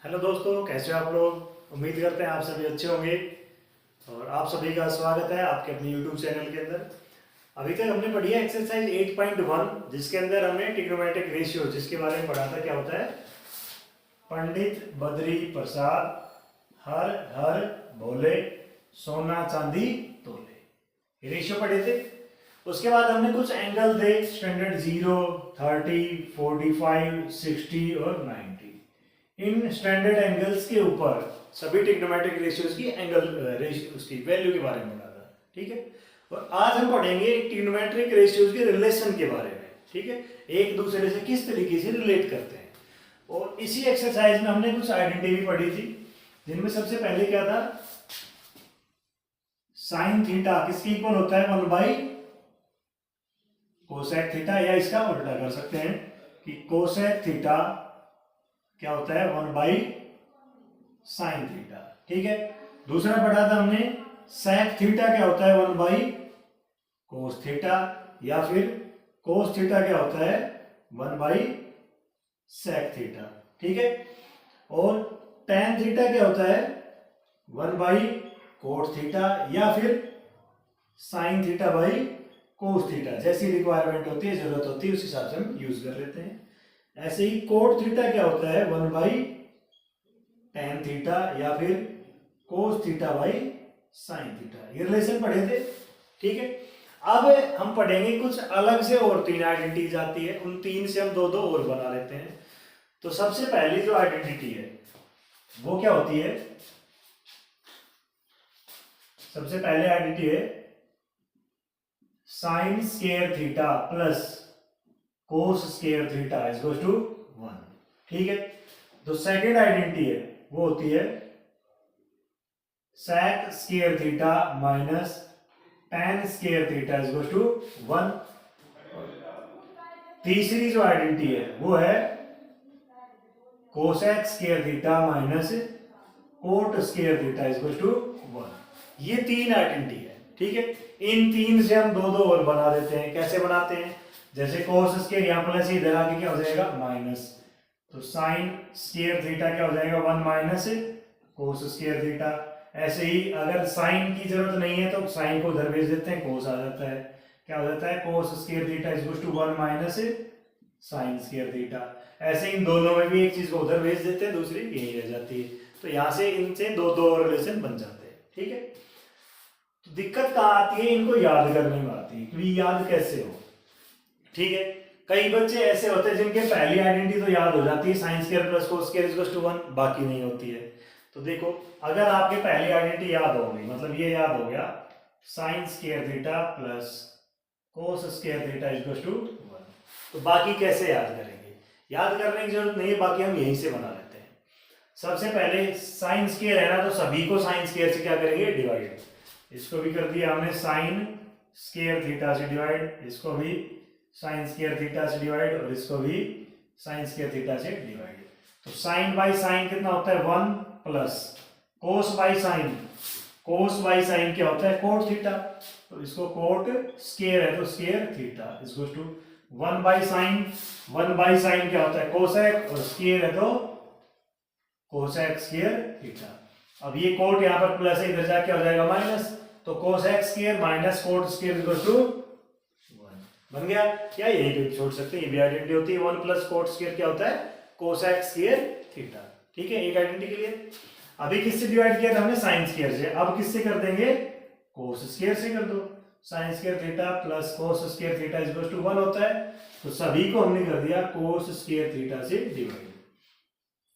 Hello दोस्तों, कैसे हो आप लोग। उम्मीद करते हैं आप सभी अच्छे होंगे और आप सभी का स्वागत है आपके अपने यूट्यूब चैनल के अंदर। अभी तक हमने पढ़ी है एक्सरसाइज 8.1 जिसके अंदर हमने ट्रिग्नोमेट्रिक रेशियो जिसके बारे में पढ़ा था। क्या होता है? पंडित बद्री प्रसाद हर हर भोले सोना चांदी तोले, ये रेशियो पढ़े थे। उसके बाद हमने कुछ एंगल थे स्टैंडर्ड 0, 30, 45, 60 और 90। इन स्टैंडर्ड एंगल्स के ऊपर सभी ट्रिग्नोमेट्रिक रेशियोज की एंगल रेशियो उसकी वैल्यू के बारे में पढ़ा था। ठीक है, और आज हम पढ़ेंगे ट्रिग्नोमेट्रिक रेशियोज के रिलेशन के बारे में। ठीक है, एक दूसरे से किस तरीके से रिलेट करते हैं। और इसी एक्सरसाइज में हमने कुछ आइडेंटिटी भी पढ़ी थी, जिनमें सबसे पहले क्या था, साइन थीटा किसके इक्वल होता है? 1 बाई कोसेक थीटा, या इसका उल्टा कर सकते हैं कि कोसेक थीटा क्या होता है? 1 बाई साइन थीटा। ठीक है, दूसरा पढ़ा था हमने सेक थीटा क्या होता है? 1 बाई कोस थीटा, या फिर कोस थीटा क्या होता है? 1 बाई सेक थीटा। ठीक है, और टेन थीटा क्या होता है? 1 बाई कोट थीटा, या फिर sine theta by cos theta. जैसी रिक्वायरमेंट होती है, जरूरत होती है, उस हिसाब से हम यूज कर लेते हैं। ऐसे ही कोट थीटा क्या होता है? 1 बाई टेन थीटा, या फिर cos theta by sine theta. ये रिलेशन पढ़े थे। ठीक है, अब हम पढ़ेंगे कुछ अलग से और 3 आइडेंटिटीज आती है, उन 3 से हम दो दो और बना लेते हैं। तो सबसे पहली जो आइडेंटिटी है वो क्या होती है? सबसे पहले आइडेंटिटी है sine square theta plus cos square theta is equal to 1। ठीक है, तो सेकेंड आइडेंटिटी है वो होती है sec square theta minus tan square theta is equal to 1। तीसरी जो आइडेंटिटी है वो है cosec square theta minus cot square theta is equal to 1। ये 3 आइडेंटिटी है। ठीक है, इन 3 से हम दो दो और बना देते हैं। कैसे बनाते हैं? जैसे कोस स्क्वायर यहां प्लस, इधर आके क्या हो जाएगा? माइनस। तो साइन स्क्वायर थीटा क्या हो जाएगा? 1 माइनस कोस स्क्वायर थीटा। ऐसे ही अगर साइन की जरूरत नहीं है तो साइन को उधर भेज देते हैं, कोस आ जाता है। क्या हो जाता है? Cos square theta is equal to 1 minus sine square theta. ऐसे इन दोनों में भी एक चीज को उधर भेज देते हैं, दूसरी यही रह जाती है। तो यहां से इनसे दो दो और रिलेशन बन जाते हैं। ठीक है, तो दिक्कत कहाँ आती है? इनको याद करने में आती है कि याद कैसे हो। ठीक है, कई बच्चे ऐसे होते हैं जिनके पहली आइडेंटिटी तो याद हो जाती है, sine square plus cos square equals to 1, बाकी नहीं होती है। तो देखो, अगर आपके पहली आइडेंटिटी याद हो गई, मतलब ये याद हो गया sine square theta plus cos square theta equals to 1, तो बाकी कैसे याद करेंगे? याद करने की जरूरत नहीं है, बाकी हम यहीं से बना लेते हैं। सबसे पहले साइन स्क्वायर है ना, तो सभी को साइन स्क्वायर से क्या करेंगे? डिवाइड। इसको भी कर दिया हमने साइन स्क्वायर थीटा से डिवाइड, इसको भी साइन स्क्वायर थीटा से डिवाइड, और इसको भी साइन स्क्वायर थीटा से डिवाइड। तो साइन बाई साइन कितना होता है? 1 plus cos by sine, cos by sine क्या होता है? Cot theta. तो इसको कोट स्क्वायर है तो square theta is equal to 1 by sine, 1 by sine क्या होता है? कोसेक, और स्क्वायर है तो कोसेक स्क्वायर थीटा। अब ये कोट यहां पर प्लस है, इधर जाके हो जाएगा माइनस, तो cosec square minus cot square equal to 1 बन गया। या यही पे छोड़ सकते हैं, ये भी आइडेंटिटी होती है। 1 प्लस कोट स्क्वायर क्या होता है? Cosec square theta. ठीक है, एक आइडेंटिटी के लिए। अभी किससे डिवाइड किया था हमने? साइन स्क्वायर से। अब किससे कर देंगे? कोस स्क्वायर से कर दो। Sine square theta plus cos square theta is equal to 1 होता है, तो सभी को हमने कर दिया कोस स्क्वायर थीटा से डिवाइड।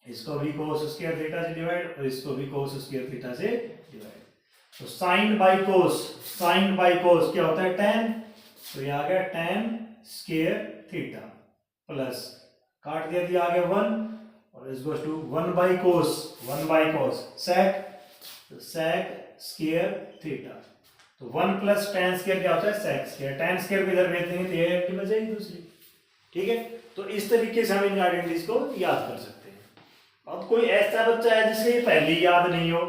इसको भी कोस स्क्वायर थीटा से डिवाइड, और इसको भी कोस स्क्वायर थीटा से डिवाइड। तो sine by cos, sine by cos क्या होता है? tan। तो ये आ गया tan स्क्वायर थीटा प्लस काट दिया, दिया आ गया 1, और is equal to 1 by cos, 1 by cos sec, तो sec स्क्वायर थीटा। तो 1 प्लस tan स्क्वायर क्या होता है? sec square. tan स्क्वायर को इधर भेज देंगे तो ये आइडेंटिटी बचेगी दूसरी। ठीक है, तो इस तरीके से हम इन आइडेंटिटीज को याद कर सकते हैं। अब कोई ऐसा बच्चा है जिसे ये पहली याद नहीं हो,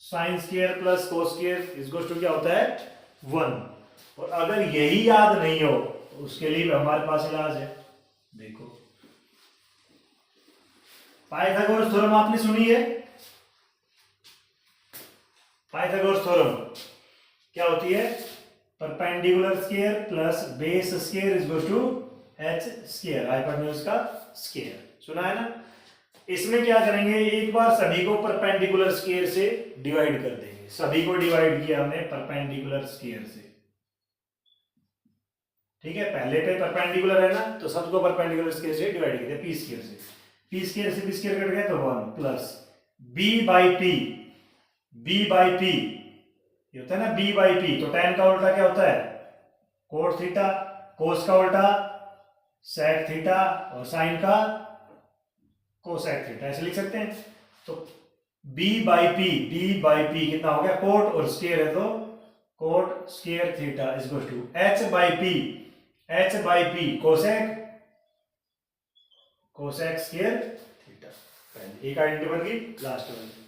sine square plus cos square is equal to क्या होता है? 1, और अगर यही याद नहीं हो तो उसके लिए हमारे पास इलाज है। देखो, पाइथागोरस थ्योरम आपने सुनी है? पाइथागोरस थ्योरम क्या होती है? Perpendicular square plus base square is equal to H square, hypotenuse का स्क्वायर, सुना है ना? इसमें क्या करेंगे, एक बार सभी को परपेंडिकुलर स्क्वायर से डिवाइड कर देंगे। सभी को डिवाइड किया हमने परपेंडिकुलर स्क्वायर से, ठीक है। पहले पे परपेंडिकुलर है ना, तो सबको परपेंडिकुलर स्क्वायर से डिवाइड किया पी स्क्वायर से। पी स्क्वायर से पी स्क्वायर कट गया तो 1 plus B by P, B by P ये होता है ना बी बाई पी, तो tan का उल्टा क्या होता है? कोट थीटा, कोस का उल्टा सेक थीटा और साइन का कोसेक थीटा, ऐसे लिख सकते हैं। तो b बाई पी कितना हो गया? कोट और स्क्वायर है तो cot square theta is equal to h by P cosec square theta. पहले एक आइडेंटिटी बन गई, लास्ट बन गई,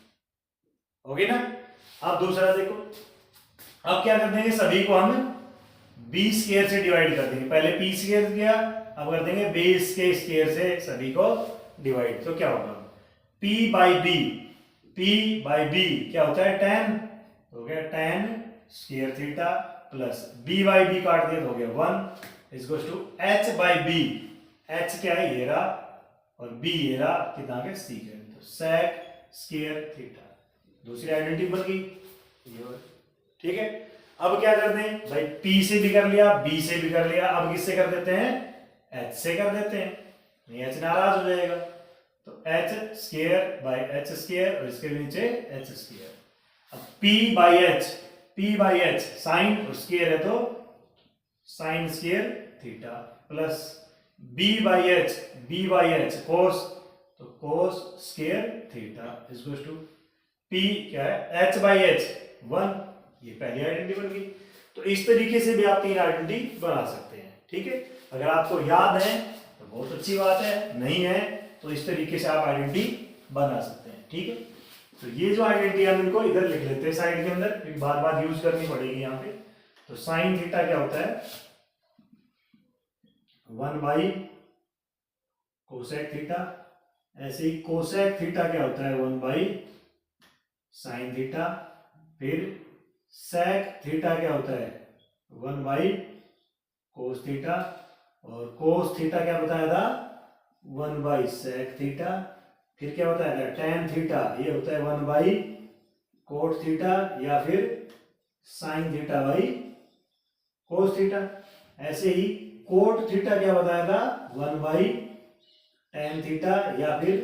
होगी ना? अब दूसरा देखो, अब क्या कर देंगे, सभी को हम b स्क्वायर से डिवाइड कर देंगे। पहले p स्क्वायर किया, अब कर देंगे बेस के स्क्वायर से सभी को डिवाइड। तो क्या होगा? p बाई बी क्या होता है? tan, हो गया tan square theta plus b by B काट दिया तो हो गया 1 is equal to h by B, h क्या है? ये रहा, और b ये रहा, कितना आ गया? सीकेंड, तो sec स्क्वायर थीटा। दूसरी आइडेंटिटी बन गई, ठीक है। अब क्या कर दें भाई, p से भी कर लिया, b से भी कर लिया, अब किससे कर देते हैं? h से कर देते हैं, नहीं h नाराज हो जाएगा, तो h square by h square और इसके नीचे h स्क्वायर। अब p बाई h साइन और स्क्वायर है तो sine square theta plus b by h cos, तो cos square theta is equal to p क्या है? h बाई h 1, ये पहली आइडेंटिटी बन गई। तो इस तरीके से भी आप तीन आइडेंटिटी बना सकते हैं, ठीक है। अगर आपको याद है तो बहुत अच्छी बात है, नहीं है तो इस तरीके से आप आइडेंटिटी बना सकते हैं, ठीक है। तो ये जो आइडेंटिटी हम इनको इधर लिख लेते हैं साइड के अंदर, क्योंकि बार बार यूज करनी पड़ेगी यहाँ पे। तो साइन थीटा क्या होता है? 1 बाई कोसेक थीटा, ऐसे ही कोसेक थीटा क्या होता है? 1 बाई साइन थीटा। फिर सेक थीटा क्या होता है? 1 बाई कोस थीटा, और कोस थीटा क्या बताया था? 1 बाई सेक थीटा। फिर क्या बताया था? टेन थीटा, ये होता है 1 बाई कोट थीटा, या फिर sine theta by cos theta. ऐसे ही कोट थीटा क्या बताया था? 1 बाई टेन थीटा, या फिर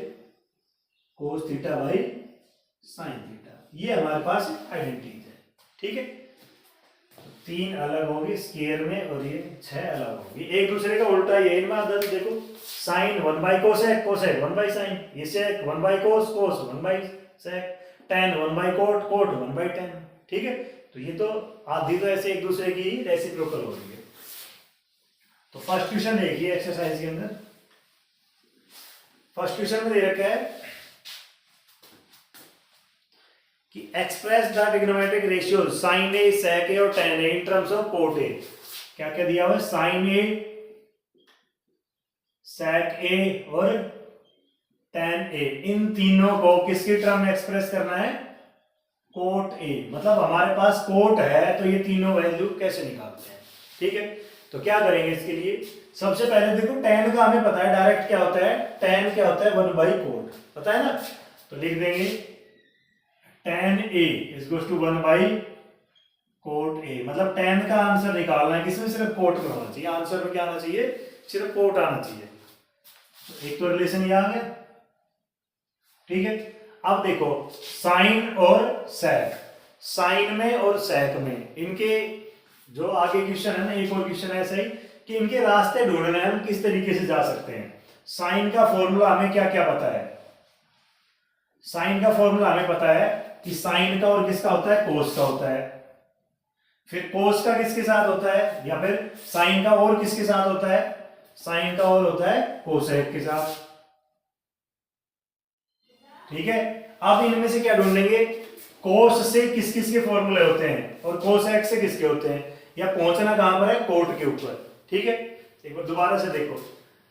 cos theta by sine theta. ये हमारे पास आइडेंटिटी है, ठीक है। तो तीन अलग होगी स्क्वायर में, और ये 6 अलग होगी। एक दूसरे का उल्टा ये इनमें आदत देखो, sine 1 by cosec 1 by sine, ये sec 1 by cos 1 by sec, tan 1 by cot 1 by tan, ठीक है। तो ये तो आधी तो ऐसे एक दूसरे की रेसिप्रोकल हो रही है। तो फर्स्ट क्वेश्चन देखिए एक्सरसाइज के अंदर। फर्स्ट क्वेश्चन में दे रखा है कि express the trigonometric ratio sine A, sec A और tan A in terms of cot A. क्या क्या दिया हुआ है? साइन ए, सेक ए और टेन ए, इन तीनों को किसके टर्म में एक्सप्रेस करना है? Coat A. मतलब हमारे पास कोट है तो ये तीनों वैल्यू कैसे निकालते हैं, ठीक है। तो क्या करेंगे इसके लिए? सबसे पहले देखो टेन का हमें पता है डायरेक्ट क्या होता है, टेन क्या होता है? 1 बाई कोट, पता है ना। तो लिख देंगे tan A is equal to 1 by cot A. मतलब टेन का आंसर निकालना है, किसमें? सिर्फ कोट में होना चाहिए। आंसर में क्या आना चाहिए? सिर्फ कोट आना चाहिए। तो एक तो रिलेशन ये आ गया, ठीक है। अब देखो साइन और सेक, साइन में और सेक में इनके जो आगे क्वेश्चन है ना, एक और क्वेश्चन ऐसा ही कि इनके रास्ते ढूंढने हैं, हम किस तरीके से जा सकते हैं। साइन का फॉर्मूला हमें क्या क्या पता है? साइन का फॉर्मूला हमें पता है कि साइन का और किसका होता है? कोस का होता है। फिर कोस का किसके साथ होता है? या फिर साइन का और किसके साथ होता है? साइन का और होता है कोसेक के साथ, ठीक है। अब इनमें से क्या ढूंढेंगे? कोस से किस किस के फॉर्मूले होते हैं और कोसेक से किसके होते हैं, या पहुंचना कहां पर है? कोट के ऊपर, ठीक है। एक बार दोबारा से देखो,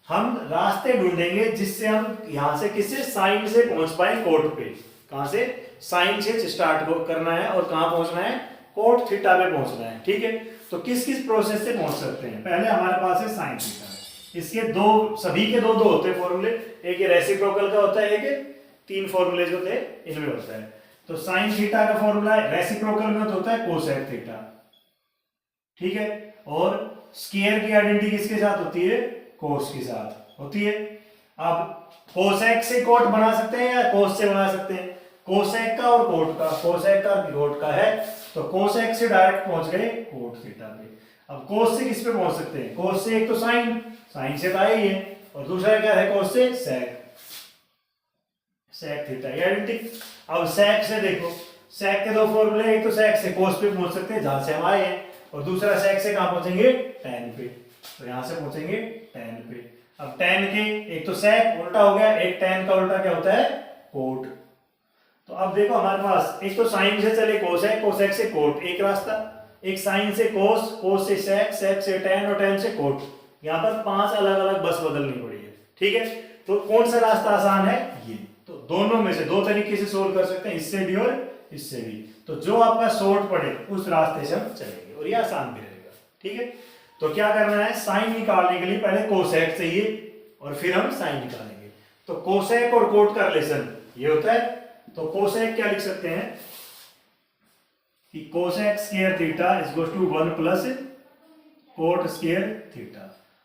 हम रास्ते ढूंढेंगे जिससे हम यहाँ से किससे साइन से पहुंच पाए कोट पे। कहां से? साइन से स्टार्ट करना है और कहां पहुंचना है? कोट थीटा पे पहुंचना है। ठीक है, तो किस किस प्रोसेस से पहुंच सकते हैं? पहले हमारे पास है साइन थीटा, इसके दो, सभी के दो दो होते हैं फॉर्मूले, एक रेसिप्रोकल का होता है, एक 3 फॉर्मूले जो होते हैं इनमें होता है। तो साइन थीटा का फॉर्मूला है, रेसिप्रोकल में तो होता है कोसेक थीटा। ठीक है, और स्क्वायर की आइडेंटिटी किसके साथ होती है? कोस के साथ होती है। अब कोसेक से कोट बना सकते हैं या कोस से बना सकते हैं? कोसेक का और कोट का, कोसेक का और कोट का है, तो कोसेक से डायरेक्ट पहुंच गए कोट थीटा पे। अब कोस से किस पे पहुंच सकते हैं? कोस से एक तो साइन, साइन से तो आया ही है, और दूसरा क्या है? कोस से सेक, सेक थीटा ये आइडेंटिटी। अब सेक से देखो, सेक के दो फॉर्मूले, एक तो सेक से कोस पे पहुंच सकते हैं जहां से हम आए हैं, और दूसरा सेक से कहां पहुंचेंगे? tan पे, तो यहां से पहुंचेंगे tan पे। अब tan के, एक तो सेक उल्टा हो गया, एक tan का उल्टा क्या होता है? कोट। तो अब देखो हमारे पास एक तो साइन से चले कोसेक, कोसेक से कोट एक रास्ता, एक साइन से कोस, कोस से सेक, सेक से tan और tan से कोट। यहाँ पर 5 अलग अलग बस बदलनी पड़ी है। ठीक है, तो कौन सा रास्ता आसान है? ये। तो दोनों में से दो तरीके से सोल्व कर सकते हैं, इससे भी और इससे भी। तो जो आपका शॉर्ट पड़े उस रास्ते से हम चलेंगे, और ये आसान भी रहेगा। ठीक है, तो क्या करना है? साइन निकालने के लिए पहले कोसेक चाहिए और फिर हम साइन निकालेंगे। तो कोसेक और कोट का रिलेशन ये होता है। तो कोसेक क्या लिख सकते हैं कि cosec square theta is equal to 1 plus cot square theta,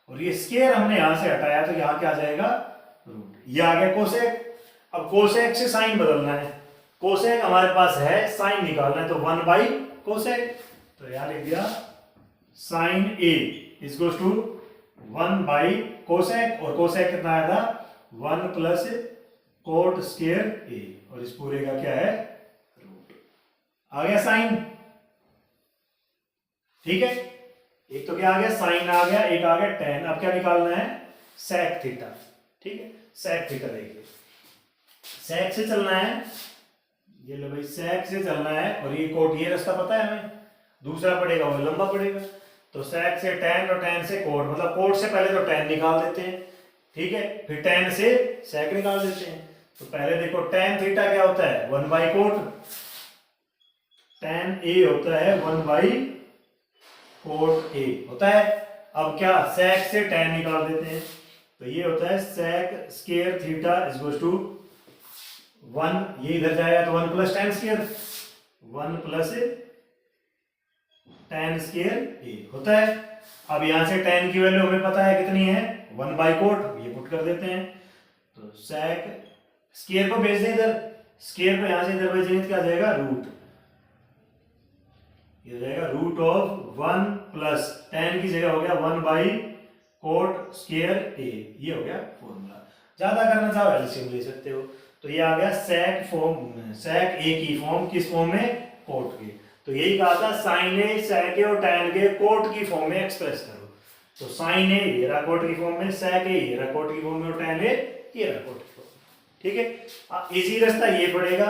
और ये स्क्वायर हमने यहां से हटाया तो यहां क्या आ जाएगा? रूट। ये आ गया कोसेक। अब कोसेक से साइन बदलना है, कोसेक हमारे पास है, साइन निकालना है, तो 1 बाई कोसेक, तो यहां लिख दिया sine A is equal to 1 by cosec, और कोसेक कितना आया था? 1 प्लस कोट स्क्वायर ए, और इस पूरे का क्या है? रूट। आ गया साइन। ठीक है, एक तो क्या आ गया? साइन आ गया, एक आ गया tan। अब क्या निकालना है? Sec theta. ठीक है, सेक थीटा देखिए, सेक से चलना है, ये लो भाई, सेक से चलना है, और ये कोट, ये रास्ता पता है हमें, दूसरा पड़ेगा वो लंबा पड़ेगा। तो सेक से tan और tan से कोट, मतलब कोट से पहले तो tan निकाल देते हैं। ठीक है, फिर tan से सेक निकाल देते हैं। तो पहले देखो tan थीटा क्या होता है? 1 बाई कोट, tan ए होता है 1 बाई कोट ए होता है। अब क्या? सेक से tan निकाल देते हैं, तो ये होता है sec square theta is equal to 1, ये इधर जाएगा तो 1 plus tan square, 1 plus tan square A होता है। अब यहां से tan की वैल्यू हमें पता है कितनी है? 1 बाई कोट, ये पुट कर देते हैं, तो सेक स्क्वायर को भेज दें इधर, स्क्वायर को यहां से इधर भेजेंगे तो क्या आ जाएगा? रूट। ये हो जाएगा रूट ऑफ 1 प्लस tan की जगह हो गया 1 बाई कोट स्क्वायर ए, ये हो गया फॉर्मूला। ज्यादा करना चाहो एलसीएम ले सकते हो। तो ये आ गया सेक फॉर्म, सेक ए की फॉर्म, किस फॉर्म में? कोट की। तो यही कहा था साइन ए, सेक ए और tan के कोट की फॉर्म में एक्सप्रेस करो। तो साइन ए ये रहा कोट की फॉर्म में, सेक ए ये रहा कोट की फॉर्म में, और tan ए ये रहा कोट की फॉर्म में। ठीक है, इजी रास्ता ये पड़ेगा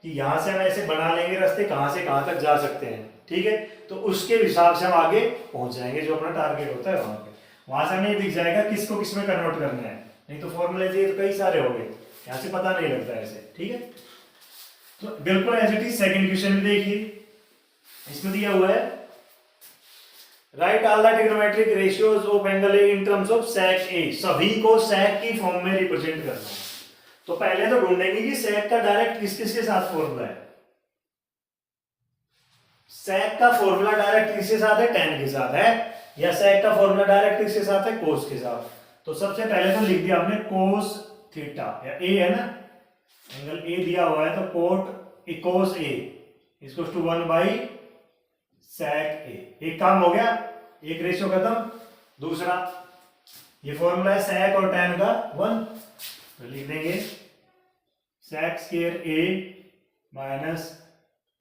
कि यहां से हम ऐसे बना लेंगे रास्ते, कहां से कहां तक जा सकते हैं। ठीक है, तो उसके हिसाब से हम आगे पहुंच जाएंगे, जो अपना टारगेट होता है वहां पे। वहां से हमें दिख जाएगा किसको किस में कन्वर्ट करना है, नहीं तो फॉर्मूले चाहिए तो कई सारे हो गए, यहाँ से पता नहीं लगता है ऐसे। ठीक है, तो बिल्कुल as it is second question में देखिए, इसमें दिया हुआ है right all the trigonometric ratios of angle A in terms of sec A, सभी को सेक की फॉर्म में रिप्रेजेंट करना है। तो पहले तो ढूंढेंगे कि सेक का डायरेक्ट किस किस के साथ फॉर्मूला है। सेक का फॉर्मूला डायरेक्ट किसके साथ है? tan के साथ है, या सेक का फॉर्मूला डायरेक्ट किसके साथ है? कोस के साथ। तो सबसे पहले तो लिख दिया हमने कोस थीटा, या ए है ना, एंगल ए दिया हुआ है, तो कोट कोस ए इसको टू 1 बाई सेक ए। एक काम हो गया, एक रेशियो खत्म। दूसरा ये फॉर्मूला है सेक और tan का 1, तो लिख देंगे sec square A minus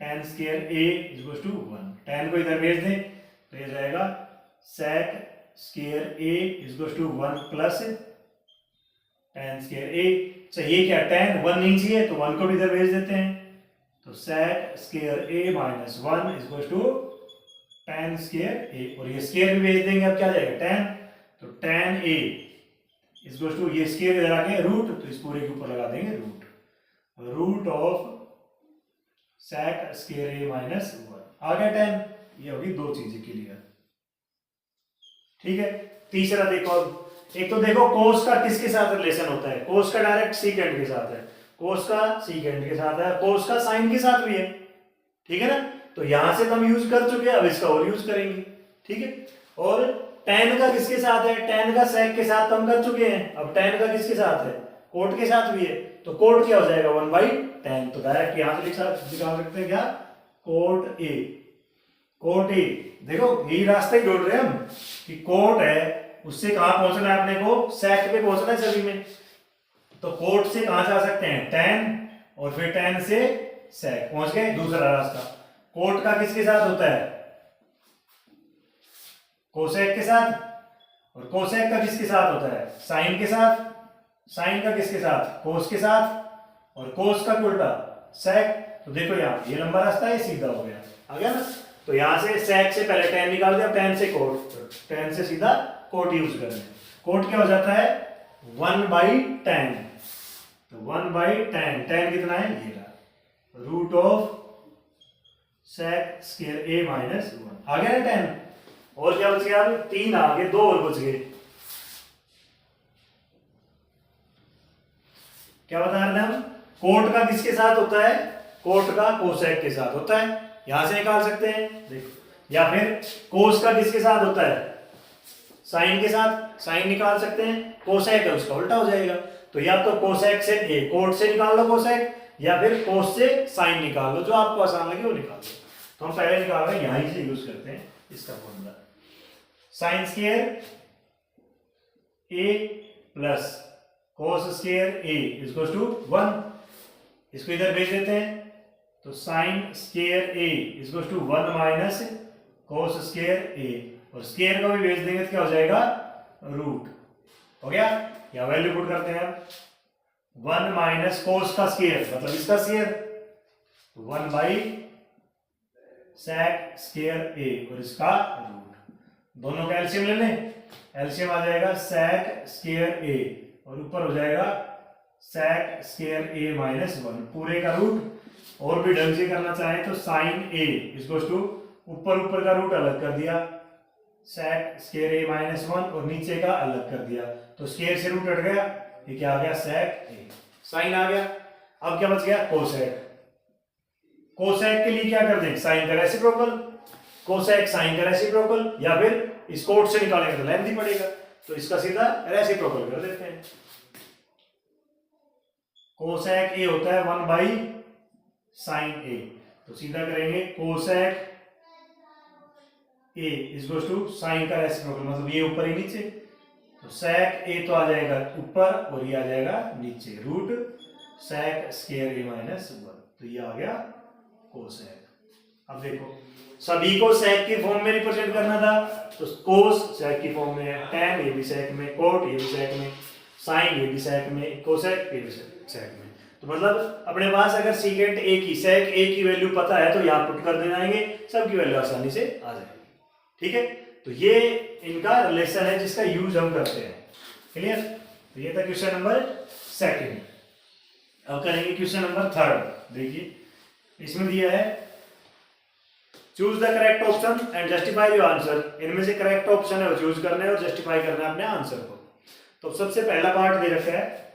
tan square A is equal to 1। tan को इधर भेज दें तो ये जाएगा sec square A is equal to 1 plus tan square A. चाहिए क्या? tan 1 नहीं चाहिए तो 1 को भी इधर भेज देते हैं, तो sec square A minus 1 is equal to tan square A, और ये स्क्वायर भी भेज देंगे, अब क्या जाएगा? tan, तो tan ए इसको टू ये स्केयर इधर आके रूट, तो इस पूरे के ऊपर लगा देंगे root of sec square a minus 1 आ गया 10। ये होगी दो चीजें क्लियर। ठीक है, तीसरा देखो, एक तो देखो कोस का किसके साथ रिलेशन होता है, कोस का डायरेक्ट सीकेंड के साथ है, कोस का सीकेंड के साथ है, कोस का साइन के साथ भी है। ठीक है ना, तो यहां से हम यूज कर चुके हैं, अब इसका और यूज करेंगे। ठीक है, और tan का किसके साथ है, tan का sec के साथ हम कर चुके हैं, अब tan का किसके साथ है, कोट के साथ भी है, तो कोट क्या हो जाएगा 1/tan। तो डायरेक्ट यहां से निकाल सकते हैं क्या, कोट ए। देखो यही रास्ता ही ढूंढ रहे हैं हम कि कोट है, उससे कहां पहुंचना है अपने को, sec पे पहुंचना है सभी में। तो कोट से कहां जा सकते हैं, tan, और फिर tan से sec पहुंच गए। दूसरा रास्ता, कोट का किसके साथ होता है, कोसेक के साथ, और कोसेक का किसके साथ होता है, साइन के साथ, साइन का किसके साथ, कोस के साथ, और कोस का उल्टा सेक। तो देखो यहाँ ये लंबा रास्ता है, सीधा हो गया, आ गया ना। तो यहाँ से सेक से पहले tan निकाल दिया, tan से कोट, tan से सीधा कोट यूज कर रहे हैं। कोट क्या हो जाता है 1/tan, तो 1/tan, tan कितना है ये रहा, root of sec square a minus 1 आ गया ना 10। और क्या बच गया, 3 आ गए, 2 और बच गए। क्या बता रहे थे हम, कोट का किसके साथ होता है, कोट का कोसेक के साथ होता है, यहां से निकाल सकते हैं देखो। या फिर कोस का किसके साथ होता है, साइन के साथ, साइन निकाल सकते हैं, कोसेक है उसका उल्टा हो जाएगा। तो या तो कोसेक से कोट से निकाल लो कोसेक, या फिर कोस से साइन निकाल लो, जो आपको आसान लगे वो निकाल लो। तो हम पहले निकाल रहे हैं, यहीं से यूज करते हैं इसका formula, sine square a plus cos square a equals to 1। इसको इधर भेज देते हैं, तो sine square a equals to 1 minus cos square a, और स्क्वायर को भी भेज देंगे तो क्या हो जाएगा, रूट हो गया। या वैल्यू पुट करते हैं 1 माइनस कोस का स्क्वायर मतलब इसका स्क्वायर, 1/sec स्क्वायर a, और इसका रूट। दोनों का एलसीएम ले लें, एलसीएम आ जाएगा sec स्क्वायर a, और ऊपर हो जाएगा sec स्क्वायर a माइनस 1 पूरे का रूट। और भी ढंग से करना चाहें तो साइन a इक्वल्स टू ऊपर का रूट अलग कर दिया, sec स्क्वायर a माइनस 1, और नीचे का अलग कर दिया, तो स्क्वायर से रूट हट गया, ये क्या आ गया sec a, साइन आ गया। अब क्या बच गया, कोसेक। कोसेक के लिए क्या कर दें, साइन का रेसिप्रोकल, कोसेक साइन का रेसिप्रोकल, या फिर इस कोट से निकालेंगे तो लेंथ ही पड़ेगा, तो इसका सीधा रेसिप्रोकल कर देते हैं। कोसेक ए होता है 1/sin a, तो सीधा करेंगे cosec A equals to sine का रेसिप्रोकल, मतलब ये ऊपर ही नीचे, तो sec a तो आ जाएगा ऊपर और ये आ जाएगा नीचे, root sec square a minus 1, तो ये आ गया कोसेक। अब देखो सभी को sec के फॉर्म में रिप्रेजेंट करना था, तो cos sec की फॉर्म में है, tan ये भी sec में, cot ये भी sec में, sin ये भी sec में, cosec ये भी sec में। तो मतलब अपने पास अगर secant a की sec a की वैल्यू पता है तो यहाँ पुट कर देना है, सबकी वैल्यू आसानी से आ जाएगी। ठीक है, तो ये इनका रिलेशन है जिसका यूज हम करते हैं। क्लियर, तो ये था क्वेश्चन नंबर 2। अब करेंगे क्वेश्चन नंबर 3। देखिए इसमें दिया है choose the correct option and justify your answer. इनमें से करेक्ट ऑप्शन है वो चूज करना है और जस्टिफाई करना है अपने आंसर को। तो सबसे पहला पार्ट दे रखा है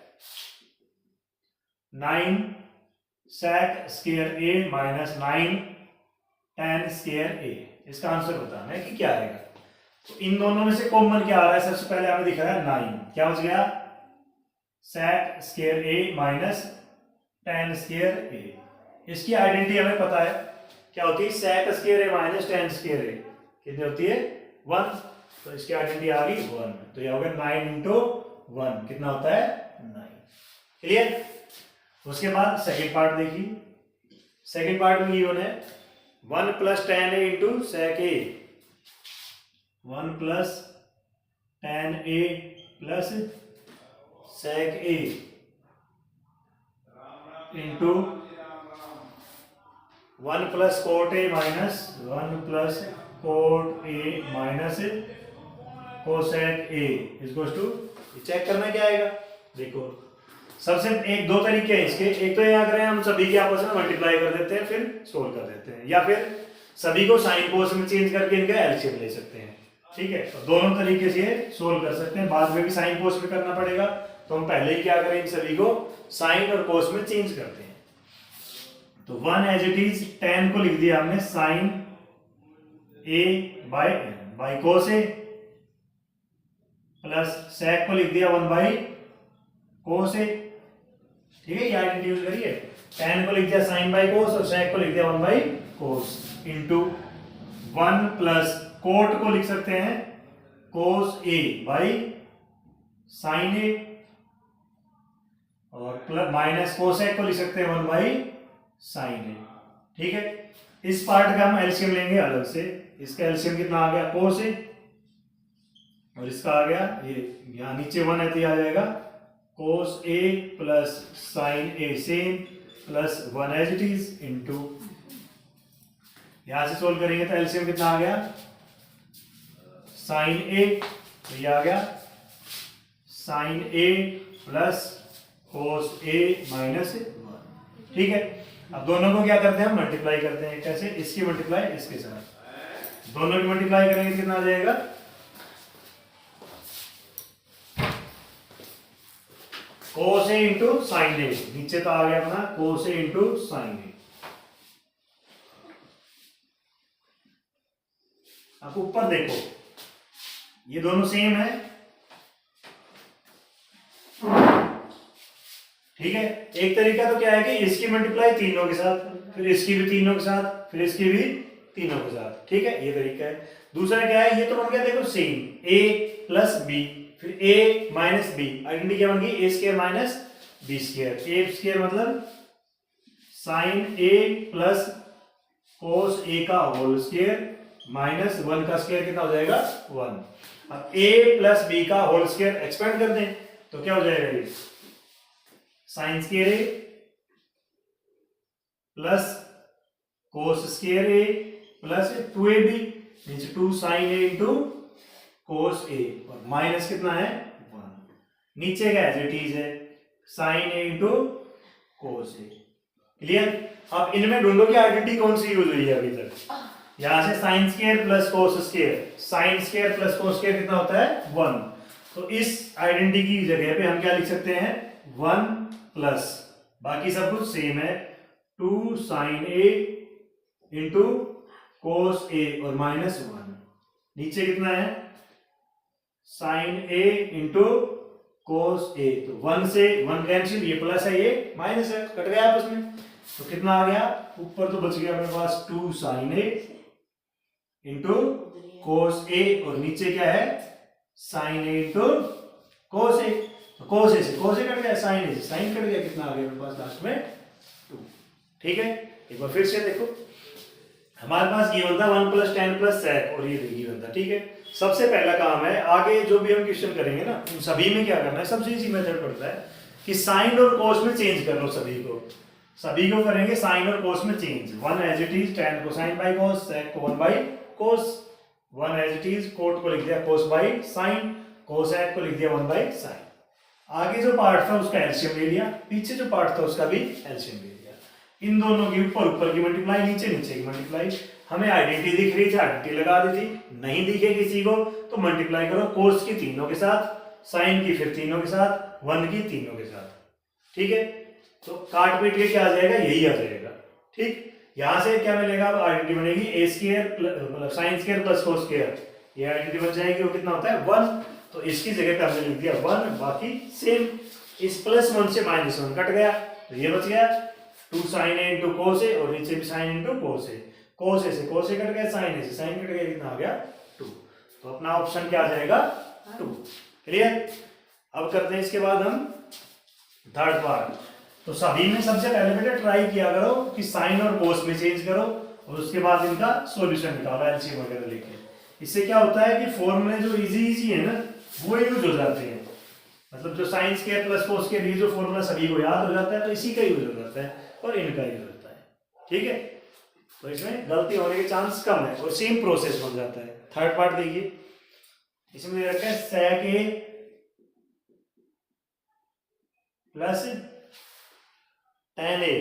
9 sec square a minus 9 tan square a, इसका आंसर बताना है कि क्या आएगा। तो इन दोनों में से कॉमन क्या आ रहा है, सबसे पहले हमें दिख रहा है 9, क्या बच गया sec square a minus tan square a। इसकी आइडेंटिटी हमें पता है क्या होती है, sec square a minus tan square a कितनी होती है 1, तो इसकी आइडेंटिटी आ गई 1, तो यह हो गया 9 इंटू 1 कितना होता है 9। क्लियर, उसके बाद सेकेंड पार्ट देखिए, सेकेंड पार्ट में ये है 1 plus tan a into sec a, 1 plus tan a plus sec a into 1 plus cot a minus 1 plus cot a minus cosec a equals to ये चेक करना क्या आएगा, देखो सबसे एक दो तरीके हैं इसके, एक तो यहाँ करें हम सभी के आपस में मल्टीप्लाई कर देते हैं फिर सोल्व कर देते हैं, या फिर सभी को साइन कोस में चेंज करके इनका एलसीएम ले सकते हैं। ठीक है, तो दोनों तरीके से सोल्व कर सकते हैं, बाद में भी साइन कोस में करना पड़ेगा, तो हम पहले ही क्या करें इन सभी को साइन और कोस में चेंज करते हैं। तो 1 एज इट इज, tan को लिख दिया हमने sine A by cos A, plus sec को लिख दिया 1 बाई कोस ए। ठीक है, ये आइडेंटिटी यूज करिए, tan को लिख दिया साइन बाई कोस और sec को लिख दिया 1 by cos into 1 plus coat को लिख सकते हैं कोस ए बाई साइन ए, और प्लस माइनस कोसेक को लिख सकते हैं 1 बाई साइन ए। ठीक है, इस पार्ट का हम एलसीएम लेंगे अलग से, इसका एलसीएम कितना आ गया कोस ए, और इसका आ गया ये यहाँ नीचे 1 है तो आ जाएगा cos A plus sine A same plus 1 as it is into, यहां से सोल्व करेंगे तो एलसीएम कितना आ गया साइन ए, तो ये आ गया साइन ए प्लस कोस ए माइनस 1। ठीक है, अब दोनों को क्या करते हैं हम मल्टीप्लाई करते हैं, कैसे, इसकी मल्टीप्लाई इसके साथ, दोनों की मल्टीप्लाई करेंगे कितना आ जाएगा कोस ए इंटू साइन ए, नीचे तो आ गया अपना कोस ए इंटू साइन ए। आप ऊपर देखो ये दोनों सेम है। ठीक है, एक तरीका तो क्या है कि इसकी मल्टीप्लाई तीनों के साथ, फिर इसकी भी तीनों के साथ, फिर इसकी भी तीनों के साथ। ठीक है, ये तरीका है। दूसरा क्या है, ये तो बन गया देखो सेम a प्लस बी, फिर a माइनस बी, आइडेंटिटी क्या बन गई A square minus B square, A square मतलब sine a plus cos a का होल स्क्वायर माइनस 1 का स्क्वायर कितना हो जाएगा 1। अब a प्लस बी का होल स्क्वायर एक्सपेंड कर दें तो क्या हो जाएगा ये sine square a plus cos square a plus 2ab means 2 sine a into cos a, और माइनस कितना है 1, नीचे का एज इट इज है sine a into cos a। Clear. अब इनमें ढूंढो कि आइडेंटिटी कौन सी यूज हुई है अभी तक। यहां से sign square plus cos square, sign square plus cos square कितना होता है 1, तो इस आइडेंटिटी की जगह पे हम क्या लिख सकते हैं 1 प्लस बाकी सब कुछ सेम है 2 sine a into cos a और माइनस 1, नीचे कितना है sine a into cos a, तो 1 से 1 कैंसिल, ये प्लस है ये माइनस है, कट गया आपस में, तो कितना आ गया ऊपर तो बच गया अपने पास 2 sine a into cos a, और नीचे क्या है sine a into cos a, तो कोस a से कोस a कट गया, साइन a से साइन कट गया, कितना आ गया अपने पास लास्ट में 2। ठीक है, एक बार फिर से देखो हमारे पास ये बनता 1 प्लस tan प्लस sec और ये बनता। ठीक है, सबसे पहला काम है, आगे जो भी हम क्वेश्चन करेंगे ना उन सभी में क्या करना है, सबसे इजी मेथड पड़ता है कि साइन और कोस में चेंज कर लो, सभी को करेंगे साइन और कोस में change. 1 as it is tan cosine by cos, sec को 1 by cos, 1 as it is cot को लिख दिया कोस बाई साइन, कोसेक को लिख दिया 1 बाई साइन। आगे जो पार्ट था उसका एलसीएम ले लिया, पीछे जो पार्ट था उसका भी एलसीएम ले लिया। इन दोनों की ऊपर की मल्टीप्लाई, नीचे की मल्टीप्लाई। हमें आइडेंटिटी दिख रही थी, आइडेंटिटी लगा दी थी, नहीं दिखे किसी को तो मल्टीप्लाई करो कोस की तीनों के साथ, साइन की फिर तीनों के साथ, 1 की तीनों के साथ। ठीक है, तो काट पीट के क्या आ जाएगा, यही आ जाएगा। ठीक, यहां से क्या मिलेगा, अब आइडेंटिटी बनेगी ए स्क्वायर मतलब sign square plus cos square, ये आइडेंटिटी बन जाएगी, वो कितना होता है 1, तो इसकी जगह पे हमने लिख दिया 1, बाकी सेम। इस प्लस 1 से माइनस 1 कट गया, तो ये बच गया 2 sine a into cos a, और नीचे भी sine into cos a, cos a से कोस a कट गया, साइन a से साइन कट गया, कितना आ गया 2, तो अपना ऑप्शन क्या आ जाएगा 2। क्लियर। अब करते हैं इसके बाद हम थर्ड पार्ट। तो सभी में सबसे पहले बेटा ट्राई किया करो कि साइन और कोस में चेंज करो, और उसके बाद इनका सॉल्यूशन निकालो एलसीएम वगैरह लेके। इससे क्या होता है कि फॉर्मूले जो इजी है ना वो यूज हो जाते हैं, मतलब जो साइन स्क्वायर प्लस कोस के लिए जो फॉर्मूला सभी को याद हो जाता है, तो इसी का यूज हो जाता है और इनका यूज होता है। ठीक है, तो इसमें गलती होने के चांस कम है और सेम प्रोसेस बन जाता है। थर्ड पार्ट देखिए, इसमें रखा है sec a plus tan a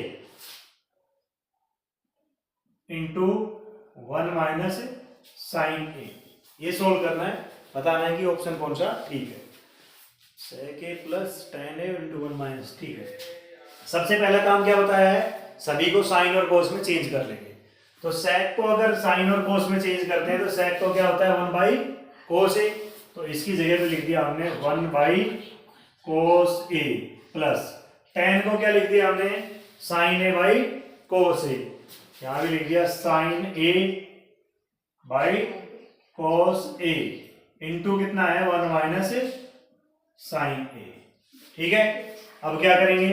into 1 minus sine A. ये सोल्व करना है, बताना है कि ऑप्शन कौन सा ठीक है। sec a plus tan a into 1 minus, ठीक है। सबसे पहला काम क्या बताया है, सभी को साइन और कोस में चेंज कर लेंगे। तो sec को अगर साइन और कोस में चेंज करते हैं तो sec को क्या होता है 1 बाई कोस ए, तो इसकी जगह पे लिख दिया हमने 1 by cos A plus tan को क्या लिख दिया हमने साइन ए बाई कोस ए, यहां भी लिख दिया sine A by cos A into कितना है 1 माइनस साइन ए, ठीक है। अब क्या करेंगे,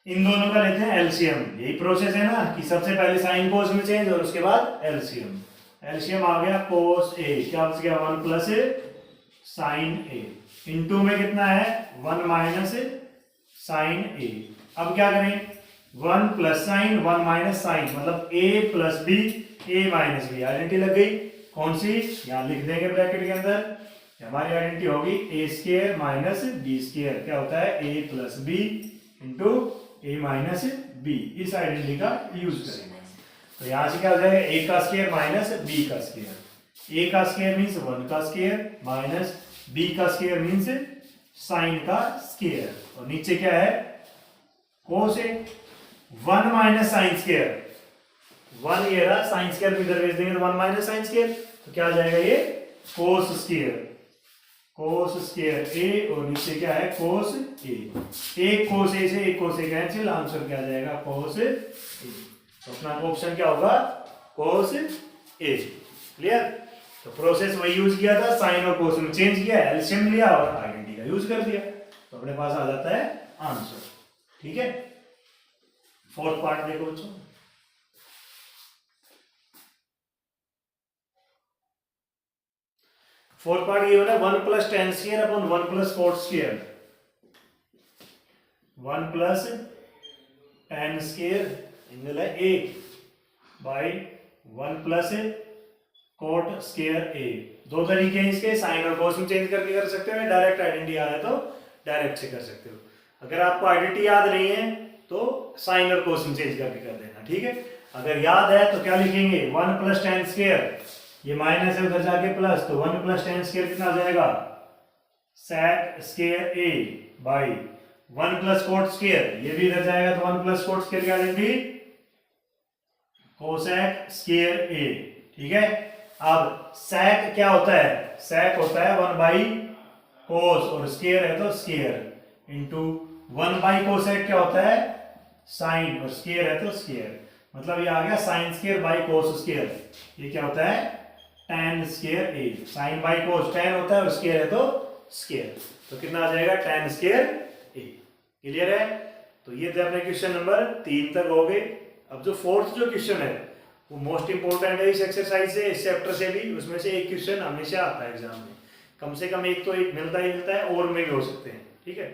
इन दोनों का लेते हैं एलसीएम। यही प्रोसेस है ना कि सबसे पहले साइन कोस में चेंज और उसके बाद एलसीएम। एलसीएम आ गया कोस ए, क्या बच गया 1 प्लस साइन ए इंटू में कितना है 1 माइनस साइन ए। अब क्या करें 1 प्लस साइन 1 माइनस साइन मतलब a plus B a minus B, identity लग गई। कौन सी, यहां लिख देंगे ब्रैकेट के अंदर, हमारी आइडेंटिटी होगी a square minus B square, क्या होता है a plus B into a minus B. इस आइडेंटिटी का यूज करेंगे। तो यहां से क्या हो जाएगा a का स्क्वायर माइनस b का स्क्वायर। a का स्क्वायर मीन्स 1 का स्क्वायर माइनस b का स्क्वायर मीन्स साइन का स्क्वायर, और नीचे क्या है cos A 1 minus sine square, 1 ये रहा, साइन स्क्वायर को इधर भेज देंगे तो 1 माइनस साइन स्क्वायर, तो क्या आ जाएगा ये cos square, cos square A और नीचे क्या है कोस ए। एक कोस ए से एक कोस ए कैंसिल, आंसर क्या आ जाएगा कोस ए। तो अपना ऑप्शन क्या होगा कोस ए। क्लियर। तो प्रोसेस वही यूज किया था, साइन और कोस में चेंज किया, एलसीएम लिया और आइडेंटिटी का यूज कर दिया, तो अपने पास आ जाता है आंसर। ठीक है, फोर्थ पार्ट देखो बच्चों। फोर्थ पार्ट ये होना 1 plus ten square upon 1 plus cot square, 1 plus ten square angle है ए बाई 1 प्लस कोट स्क्वायर ए। दो तरीके हैं इसके, साइन और कोस में चेंज करके कर सकते हो, डायरेक्ट आइडेंटिटी याद है तो डायरेक्ट से कर सकते हो। अगर आपको आइडेंटिटी याद नहीं है तो साइन और कोस में चेंज करके कर देना। ठीक है, अगर याद है तो क्या लिखेंगे 1 प्लस टेन स्क्वायर, ये माइनस है उधर जाके प्लस, तो 1 प्लस टेन स्क्वायर कितना आ जाएगा sec square A by 1 plus cot square, ये भी इधर जाएगा तो 1 प्लस कोट स्क्वायर की आइडेंटिटी कोसेक स्क्वायर ए। ठीक है, अब सेक क्या होता है, सेक होता है 1 बाई कोस और स्क्वायर है तो स्क्वायर इंटू 1 बाई कोसेक क्या होता है साइन और स्क्वायर है तो स्क्वायर, मतलब ये आ गया sine square by cos square. ये क्या होता है tan square A, sine by cos tan होता है और स्क्वायर है तो स्क्वायर, तो कितना आ जाएगा tan स्क्वायर ए। क्लियर है। तो ये थे अपने क्वेश्चन नंबर 3 तक हो गए। अब जो फोर्थ जो क्वेश्चन है वो मोस्ट इंपोर्टेंट है इस एक्सरसाइज से, इस चैप्टर से भी। उसमें से एक क्वेश्चन हमेशा आता है एग्जाम में, कम से कम एक तो एक मिलता ही मिलता है, और में भी हो सकते हैं। ठीक है,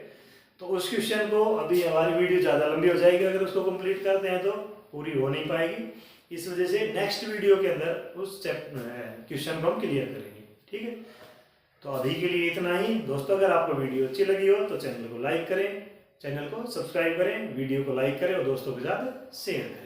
तो उस क्वेश्चन को, अभी हमारी वीडियो ज्यादा लंबी हो जाएगी अगर उसको कंप्लीट करते हैं तो पूरी हो नहीं पाएगी, इस वजह से नेक्स्ट वीडियो के अंदर उस क्वेश्चन को हम क्लियर करेंगे। ठीक है, तो अभी के लिए इतना ही दोस्तों। अगर आपको वीडियो अच्छी लगी हो तो चैनल को लाइक करें, चैनल को सब्सक्राइब करें, वीडियो को लाइक करें और दोस्तों के साथ शेयर करें।